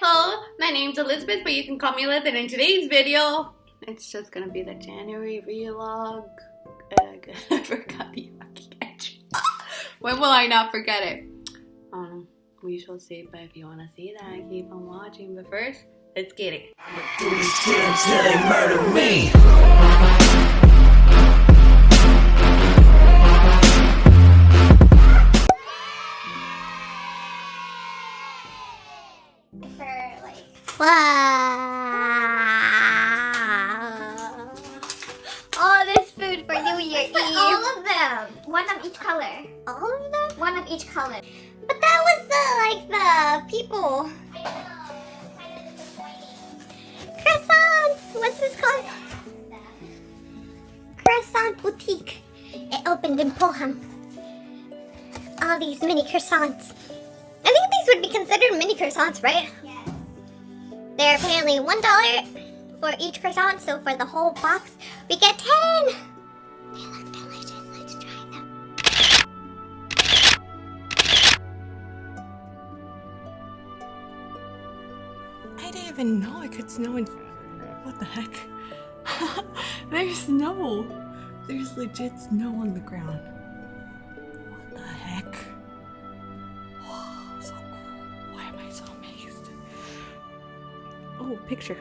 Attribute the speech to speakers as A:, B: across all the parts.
A: Hello, my name's Elizabeth, but you can call me Liz, and in today's video, it's just gonna be the January vlog. I forgot the fucking entry. When will I not forget it? We shall see, but if you wanna see that, keep on watching. But first, let's get it.
B: Till they murder me.
C: Wow. All this food for New Year Eve. All of them. One of each color. All of them? One of each color. But that was the people. I know. Kind of disappointing. Croissants. What's this called? Croissant Boutique. It opened in Pohang. All these mini croissants. I think these would be considered mini croissants, right? Yes. They're apparently $1 for each croissant, so for the whole box, we get 10! They look delicious, let's try them.
D: I didn't even know it could snow in... What the heck? There's snow! There's legit snow on the ground. What the heck? So cool. Why am I so amazed? Oh, picture.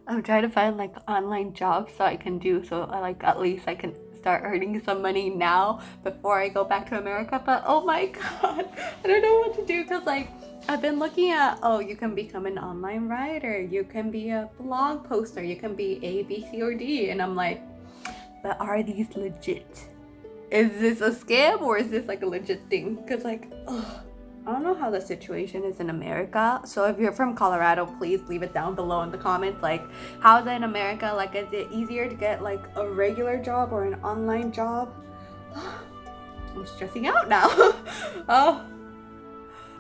A: I'm trying to find like online jobs so I can do, so at least I can start earning some money now before I go back to America. But oh my god, I don't know what to do, because I've been looking at, you can become an online writer, you can be a blog poster, you can be A, B, C, or D, and I'm like, but are these legit? Is this a scam or is this like a legit thing? Because I don't know how the situation is in America. So if you're from Colorado, please leave it down below in the comments. Like, how's it in America? Like, is it easier to get like a regular job or an online job? I'm stressing out now.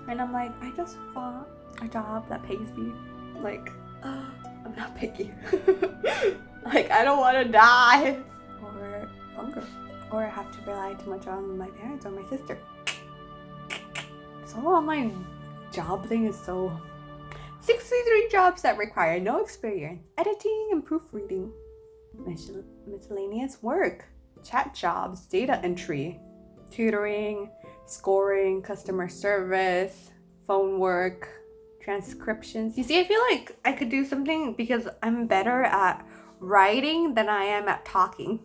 A: And I'm like, I just want a job that pays me. Like, I'm not picky. Like, I don't want to die or hunger, or have to rely too much on my parents or my sister. The whole online job thing is so... 63 jobs that require no experience. Editing and proofreading. Miscellaneous work. Chat jobs. Data entry. Tutoring. Scoring. Customer service. Phone work. Transcriptions. You see, I feel like I could do something because I'm better at writing than I am at talking.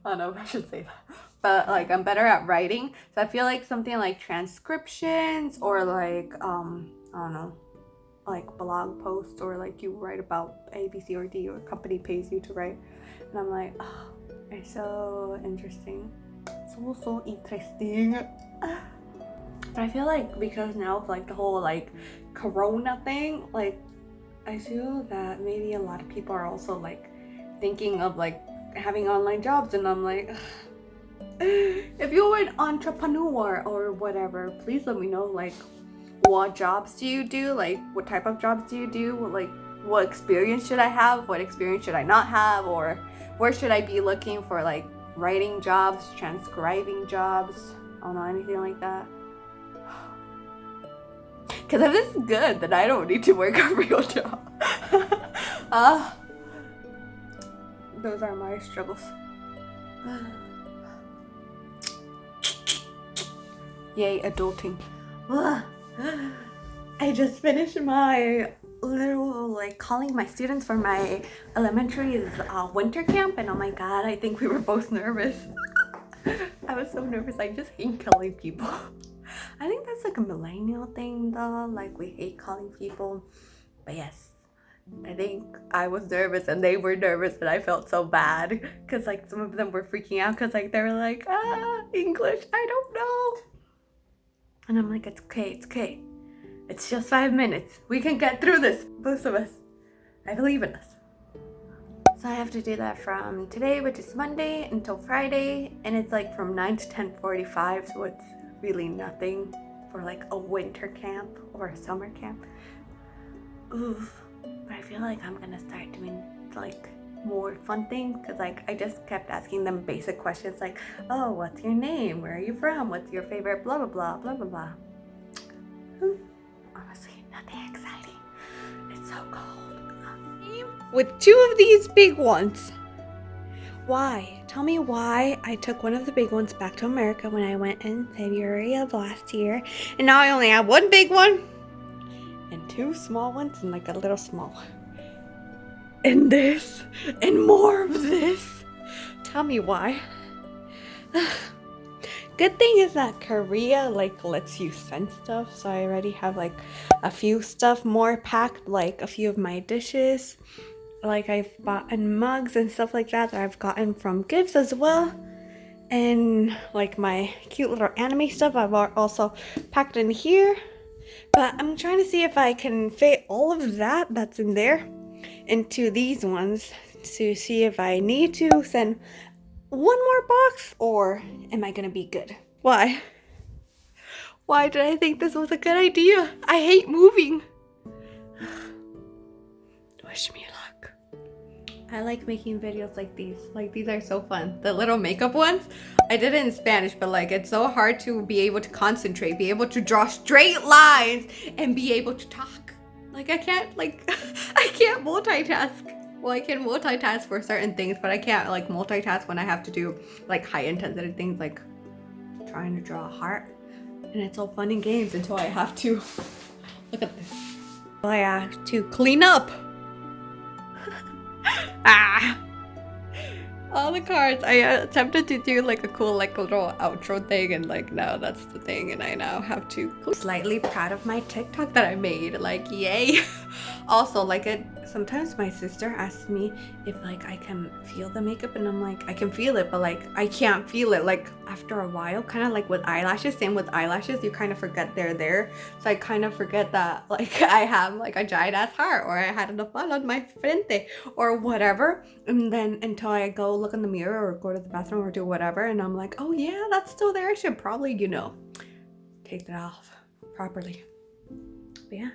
A: I don't know if I should say that. But like, I'm better at writing, so I feel like something like transcriptions or like I don't know, like blog posts, or like you write about A, B, C, or D, or company pays you to write, and I'm like, it's so interesting, so interesting. But I feel like because now of like the whole like corona thing, like I feel that maybe a lot of people are also like thinking of like having online jobs, and I'm like, if you're an entrepreneur or whatever, please let me know, like, what jobs do you do? Like, what type of jobs do you do? Like, what experience should I have? What experience should I not have? Or where should I be looking for, like, writing jobs, transcribing jobs? I don't know, anything like that. Because if this is good, then I don't need to work a real job. Those are my struggles. Yay, adulting. I just finished my little, like, calling my students for my elementary's winter camp, and oh my god, I think we were both nervous. I was so nervous. I just hate calling people. I think that's like a millennial thing though, like we hate calling people. But yes, I think I was nervous and they were nervous, and I felt so bad because like some of them were freaking out because like they were like, English, I don't know. And I'm like, it's okay, it's okay. It's just 5 minutes. We can get through this, both of us. I believe in us. So I have to do that from today, which is Monday, until Friday, and it's like from 9 to 10:45, so it's really nothing for like a winter camp or a summer camp. Oof. But I feel like I'm gonna start doing like more fun things because like I just kept asking them basic questions like, oh, what's your name? Where are you from? What's your favorite blah blah blah blah blah blah. Honestly, nothing exciting. It's so cold. With 2 of these big ones. Why? Tell me why I took one of the big ones back to America when I went in February of last year, and now I only have 1 big one and 2 small ones and like a little small. And this and more of this. Tell me why. Good thing is that Korea like lets you send stuff, so I already have like a few stuff more packed, like a few of my dishes. Like I've bought mugs and stuff like that I've gotten from gifts as well. And like my cute little anime stuff I've also packed in here. But I'm trying to see if I can fit all of that that's in there into these ones to see if I need to send 1 more box or am I gonna be good? Why? Why did I think this was a good idea? I hate moving. Wish me luck. I like making videos like these. Like these are so fun. The little makeup ones, I did it in Spanish, but like it's so hard to be able to concentrate, be able to draw straight lines and be able to talk. Like I can't multitask. Well, I can multitask for certain things, but I can't like multitask when I have to do like high intensity things like trying to draw a heart. And it's all fun and games until I have to look at this. I have to clean up. All the cards. I attempted to do like a cool like little outro thing, and like now that's the thing, and I now have to slightly proud of my TikTok that I made. Like yay. Also like sometimes my sister asks me if like I can feel the makeup, and I'm like I can feel it, but like I can't feel it like after a while, kind of like with eyelashes. Same with eyelashes, you kind of forget they're there. So I kind of forget that like I have like a giant ass heart, or I had a fall on my frente or whatever, and then until I go look in the mirror or go to the bathroom or do whatever, and I'm like, oh yeah, that's still there. I should probably, you know, take that off properly. But yeah,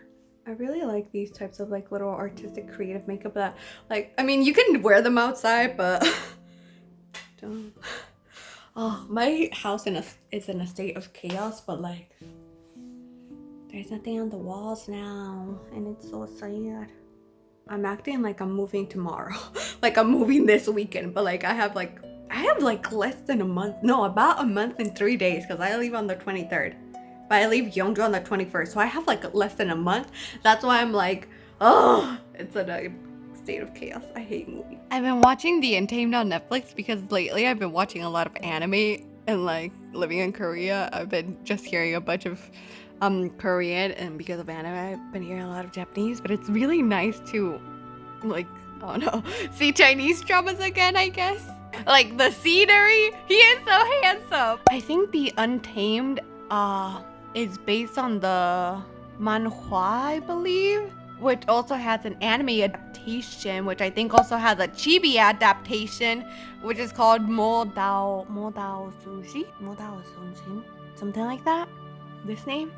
A: I really like these types of like little artistic creative makeup that like, I mean, you can wear them outside, but don't. Oh, my house is in a state of chaos, but like there's nothing on the walls now, and it's so sad. I'm acting like I'm moving tomorrow. Like I'm moving this weekend, but like I have like less than a month. No, about a month and 3 days, because I leave on the 23rd. But I leave Yeongju on the 21st, so I have like less than a month. That's why I'm like, oh, it's in a state of chaos. I hate movies. I've been watching The Untamed on Netflix because lately I've been watching a lot of anime, and like living in Korea, I've been just hearing a bunch of Korean, and because of anime I've been hearing a lot of Japanese, but it's really nice to like, I don't know, see Chinese dramas again, I guess. Like the scenery, he is so handsome. I think The Untamed is based on the manhwa, I believe, which also has an anime adaptation, which I think also has a chibi adaptation, which is called Modao Sushi, something like that. This name.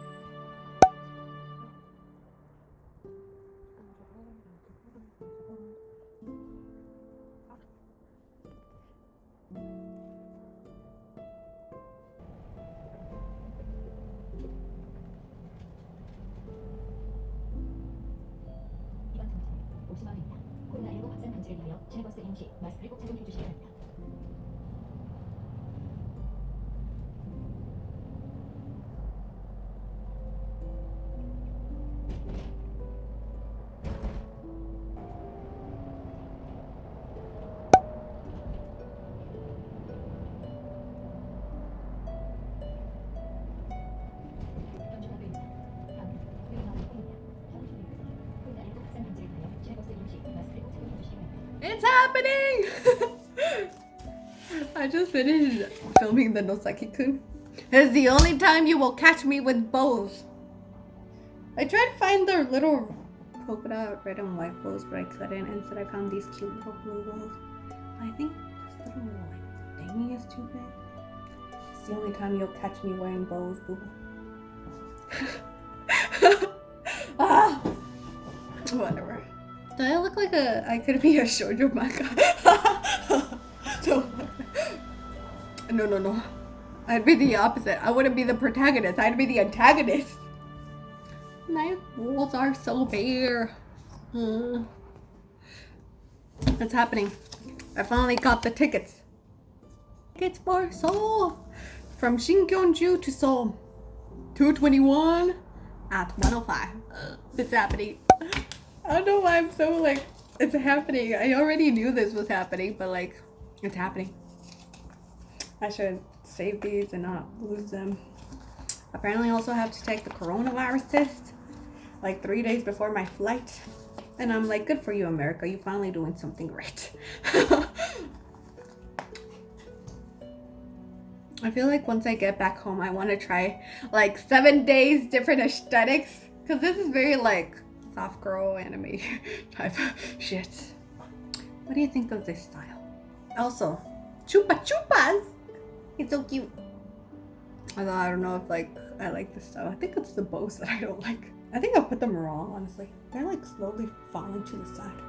A: happening? I just finished filming the Nosaki-kun. It's the only time you will catch me with bows. I tried to find their little polka dot red and white bows, but I couldn't. Instead, I found these cute little blue bows. I think this little like thingy is too big. It's the only time you'll catch me wearing bows, boo. Ah, whatever. Do I look like I could be a shoujo manga? No. I'd be the opposite. I wouldn't be the protagonist. I'd be the antagonist. My walls are so bare. What's happening? I finally got the tickets. Tickets for Seoul. From Shinkyonju to Seoul. 221 at 105. It's happening. I don't know why I'm so like, it's happening. I already knew this was happening, but like, it's happening. I should save these and not lose them. Apparently I also have to take the coronavirus test like 3 days before my flight. And I'm like, good for you, America. You're finally doing something right. I feel like once I get back home, I want to try like 7 days different aesthetics. Because this is very like soft girl anime type of shit. What do you think of this style? Also, chupa chupas! It's so cute. Although I don't know if like I like this style. I think it's the bows that I don't like. I think I put them wrong, honestly. They're like slowly falling to the side.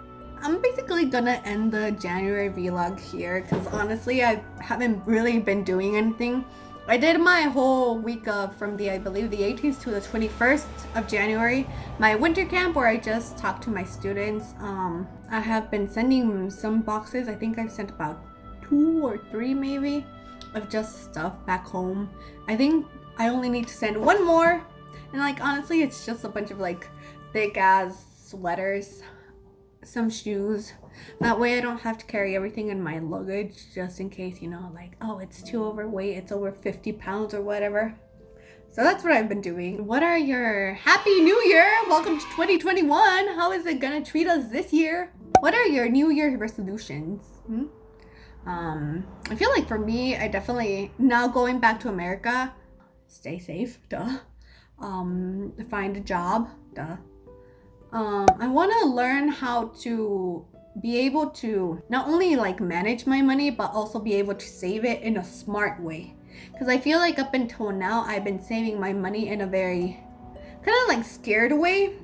A: I'm basically gonna end the January vlog here because honestly I haven't really been doing anything. I did my whole week of from the I believe the 18th to the 21st of January, my winter camp where I just talked to my students. I have been sending some boxes. I think I've sent about 2 or 3 maybe of just stuff back home. I think I only need to send 1 more, and like honestly it's just a bunch of like thick ass sweaters, some shoes. That way I don't have to carry everything in my luggage just in case, you know, like, oh, it's too overweight, it's over 50 pounds or whatever. So that's what I've been doing. What are your Happy New Year? Welcome to 2021. How is it gonna treat us this year? What are your New Year resolutions? I feel like for me, I definitely, now going back to America, stay safe, duh. Find a job, duh. I want to learn how to be able to not only like manage my money, but also be able to save it in a smart way. Because I feel like up until now, I've been saving my money in a very kind of like scared way.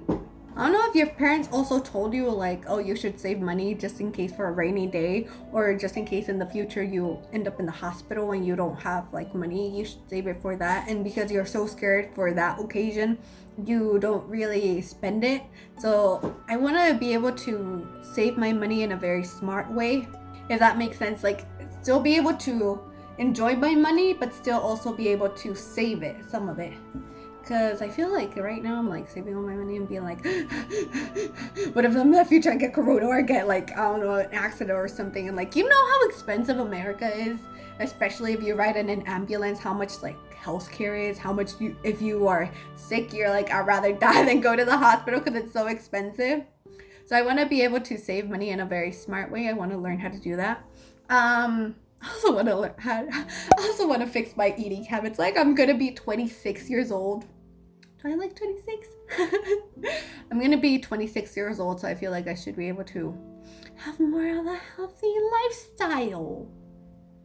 A: I don't know if your parents also told you like, oh, you should save money just in case for a rainy day, or just in case in the future you end up in the hospital and you don't have like money, you should save it for that. And because you're so scared for that occasion, you don't really spend it. So I want to be able to save my money in a very smart way, if that makes sense. Like still be able to enjoy my money, but still also be able to save it, some of it. Because I feel like right now I'm like saving all my money and being like, what if in the future I get corona or I get like, I don't know, an accident or something. And like, you know how expensive America is, especially if you ride in an ambulance, how much like healthcare is, how much you, if you are sick, you're like, I'd rather die than go to the hospital because it's so expensive. So I want to be able to save money in a very smart way. I want to learn how to do that. I also want to fix my eating habits. Like I'm gonna be 26 years old. Do I like 26? I'm gonna be 26 years old, so I feel like I should be able to have more of a healthy lifestyle.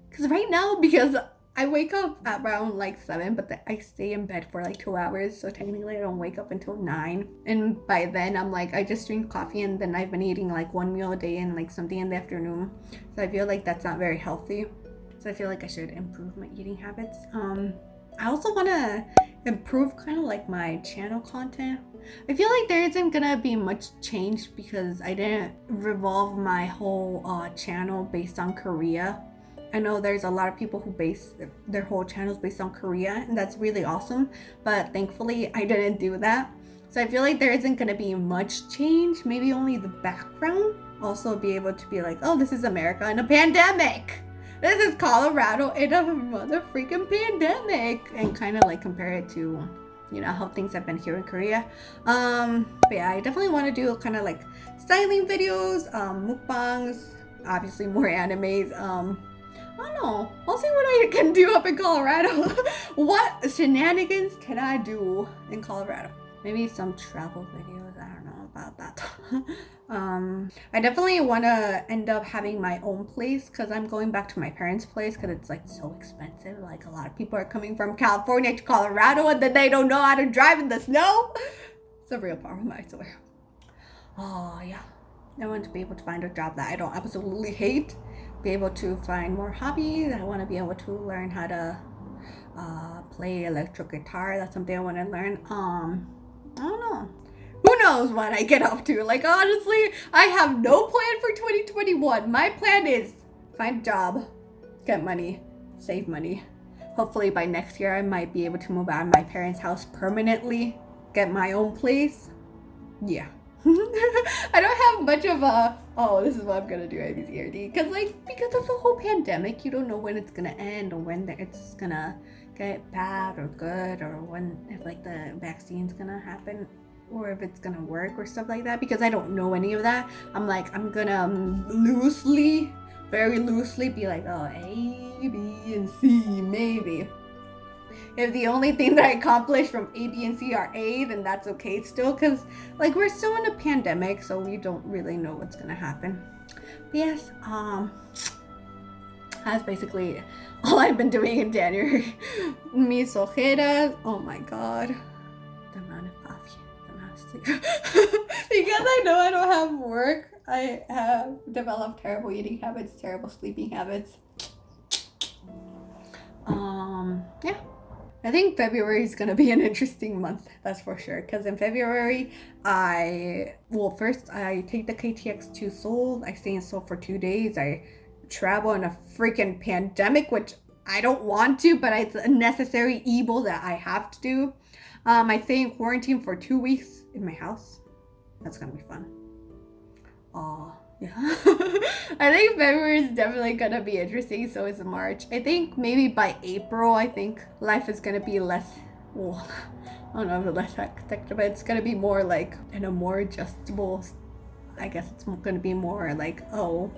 A: Because right now, because I wake up at around like 7, but I stay in bed for like 2 hours, so technically I don't wake up until 9. And by then I'm like, I just drink coffee, and then I've been eating like 1 meal a day and like something in the afternoon. So I feel like that's not very healthy. So I feel like I should improve my eating habits. I also want to improve kind of like my channel content. I feel like there isn't gonna be much change because I didn't revolve my whole channel based on Korea. I know there's a lot of people who base their whole channels based on Korea, and that's really awesome, but thankfully I didn't do that. So I feel like there isn't gonna be much change, maybe only the background. Also be able to be like, oh, this is America in a pandemic. This is Colorado in a mother freaking pandemic, and kind of like compare it to, you know, how things have been here in Korea. But yeah, I definitely want to do kind of like styling videos, mukbangs, obviously more animes. I don't know. I'll see what I can do up in Colorado. What shenanigans can I do in Colorado? Maybe some travel videos. I don't know about that. I definitely want to end up having my own place because I'm going back to my parents' place because it's like so expensive. Like a lot of people are coming from California to Colorado and then they don't know how to drive in the snow. It's a real problem, I swear. Oh yeah. I want to be able to find a job that I don't absolutely hate. Be able to find more hobbies. I want to be able to learn how to play electric guitar. That's something I want to learn. I don't know. Who knows what I get up to? Like, honestly, I have no plan for 2021. My plan is find a job, get money, save money. Hopefully by next year, I might be able to move out of my parents' house permanently, get my own place. Yeah. I don't have much of a, oh, this is what I'm gonna do ABCRD. Because of the whole pandemic, you don't know when it's gonna end or when it's gonna get bad or good or if like the vaccine's gonna happen or if it's gonna work or stuff like that, because I don't know any of that. I'm gonna very loosely be like, oh, A, B, and C, maybe. If the only thing that I accomplish from A, B, and C are A, then that's okay still, because like we're still in a pandemic, so we don't really know what's gonna happen. But yes, that's basically all I've been doing in January. Mis ojeras, oh my god. The amount of coffee, the amount of sleep. Because I know I don't have work, I have developed terrible eating habits, terrible sleeping habits. Yeah. I think February is going to be an interesting month, that's for sure. Because in February, first I take the KTX to Seoul. I stay in Seoul for 2 days. I travel in a freaking pandemic, which I don't want to, but it's a necessary evil that I have to do. I stay in quarantine for 2 weeks in my house. That's going to be fun. Yeah. I think February is definitely gonna be interesting. So is March. I think maybe by April, I think life is gonna be less, well, I don't know if it's less hectic, but it's gonna be more like in a more adjustable, I guess it's gonna be more like, kind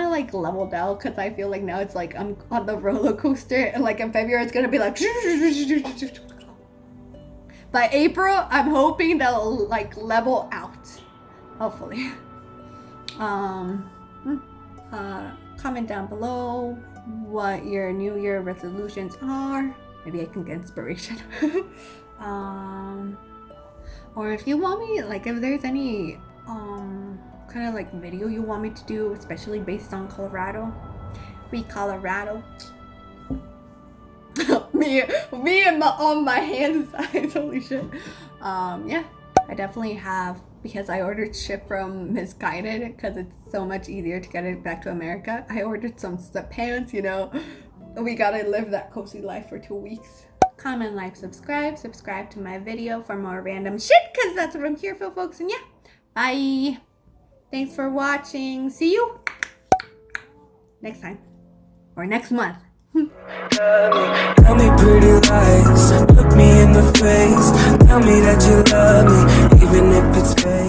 A: of like leveled out, because I feel like now it's like I'm on the roller coaster, and like in February it's gonna be like by April I'm hoping they'll like level out, hopefully. Comment down below what your New Year resolutions are. Maybe I can get inspiration. Or if you want me, like, if there's any kind of like video you want me to do, especially based on Colorado. Colorado. me and on my hand size, holy shit. Yeah, I definitely have, because I ordered ship from Misguided because it's so much easier to get it back to America. I ordered some sweatpants, you know. We gotta live that cozy life for 2 weeks. Comment, like, subscribe to my video for more random shit, because that's what I'm here for, folks. And yeah, bye. Thanks for watching. See you next time or next month.
B: Tell me pretty lies, look me in the face. Tell me that you love me, even if it's fake.